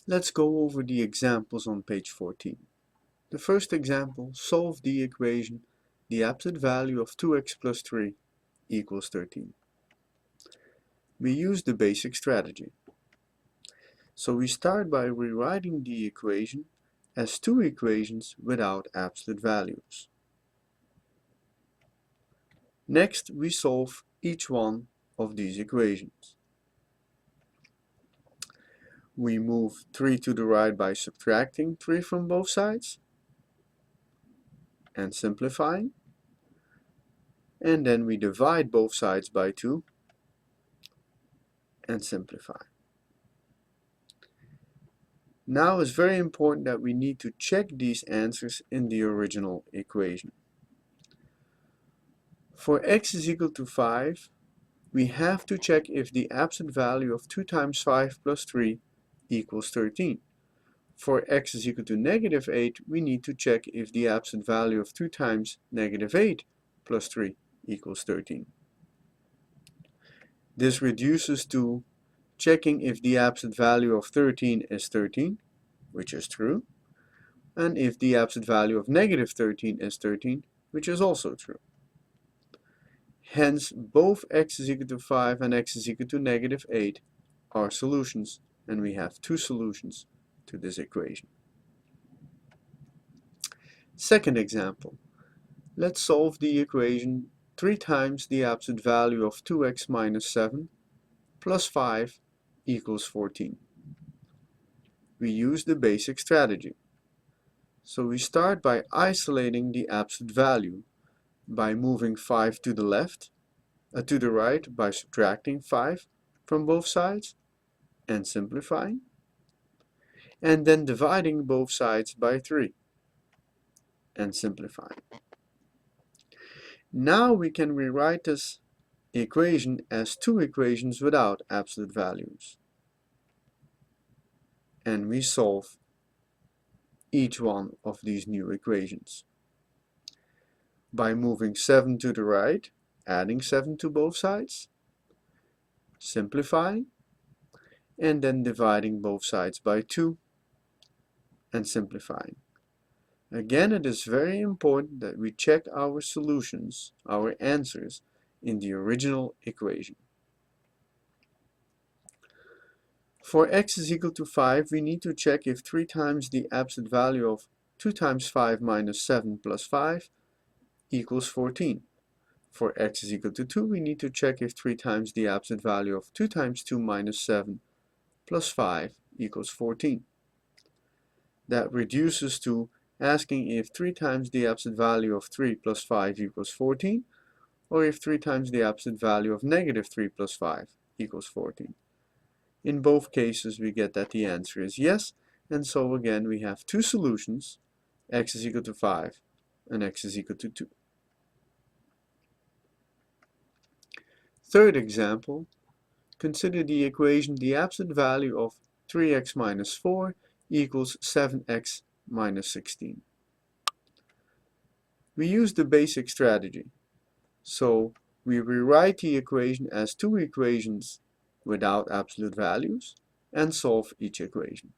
Let's go over the examples on page 14. The first example, solve the equation the absolute value of 2x plus 3 equals 13. We use the basic strategy. So we start by rewriting the equation as two equations without absolute values. Next, we solve each one of these equations. We move 3 to the right by subtracting 3 from both sides and simplifying. And then we divide both sides by 2 and simplify. Now it's very important that we need to check these answers in the original equation. For x is equal to 5, we have to check if the absolute value of 2 times 5 plus 3 equals 13. For x is equal to negative 8, we need to check if the absolute value of 2 times negative 8 plus 3 equals 13. This reduces to checking if the absolute value of 13 is 13, which is true, and if the absolute value of negative 13 is 13, which is also true. Hence, both x is equal to 5 and x is equal to negative 8 are solutions, and we have two solutions to this equation. Second example, let's solve the equation 3 times the absolute value of 2x minus 7 plus 5 equals 14. We use the basic strategy. So we start by isolating the absolute value by moving 5 to the left, to the right by subtracting 5 from both sides and simplifying, and then dividing both sides by 3 and simplifying. Now we can rewrite this equation as two equations without absolute values. And we solve each one of these new equations. By moving 7 to the right, adding 7 to both sides, simplifying, and then dividing both sides by 2 and simplifying. Again, it is very important that we check our solutions, our answers, in the original equation. For x is equal to 5, we need to check if 3 times the absolute value of 2 times 5 minus 7 plus 5 equals 14. For x is equal to 2, we need to check if 3 times the absolute value of 2 times 2 minus 7 plus 5 equals 14. That reduces to asking if 3 times the absolute value of 3 plus 5 equals 14, or if 3 times the absolute value of negative 3 plus 5 equals 14. In both cases, we get that the answer is yes, and so again we have two solutions, x is equal to 5 and x is equal to 2. Third example, consider the equation the absolute value of 3x minus 4 equals 7x minus 16. We use the basic strategy. So we rewrite the equation as two equations without absolute values and solve each equation.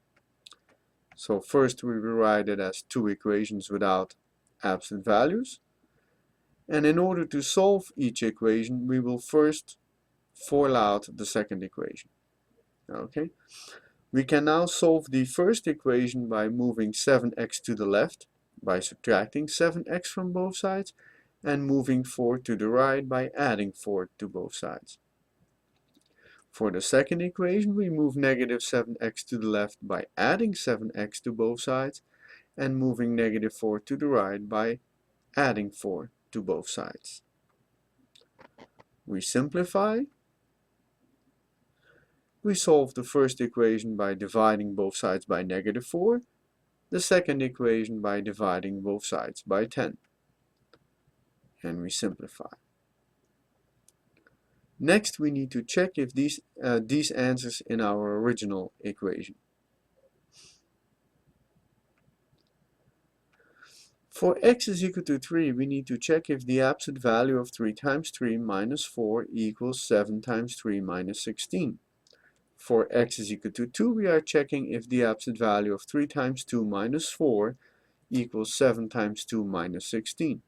So first we rewrite it as two equations without absolute values. And in order to solve each equation, we will first FOIL out the second equation. Okay. We can now solve the first equation by moving 7x to the left by subtracting 7x from both sides and moving 4 to the right by adding 4 to both sides. For the second equation, we move negative 7x to the left by adding 7x to both sides and moving negative 4 to the right by adding 4 to both sides. We simplify. We solve the first equation by dividing both sides by negative 4, the second equation by dividing both sides by 10. And we simplify. Next, we need to check if these answers in our original equation. For x is equal to 3, we need to check if the absolute value of 3 times 3 minus 4 equals 7 times 3 minus 16. For x is equal to 2, we are checking if the absolute value of 3 times 2 minus 4 equals 7 times 2 minus 16.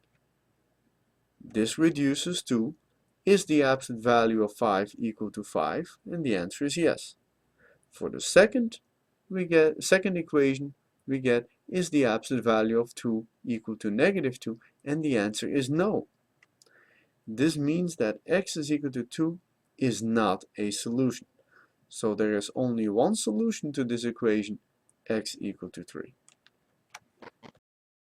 This reduces to, is the absolute value of 5 equal to 5? And the answer is yes. For the second equation, we get, is the absolute value of 2 equal to negative 2? And the answer is no. This means that x is equal to 2 is not a solution. So there is only one solution to this equation, x equal to 3.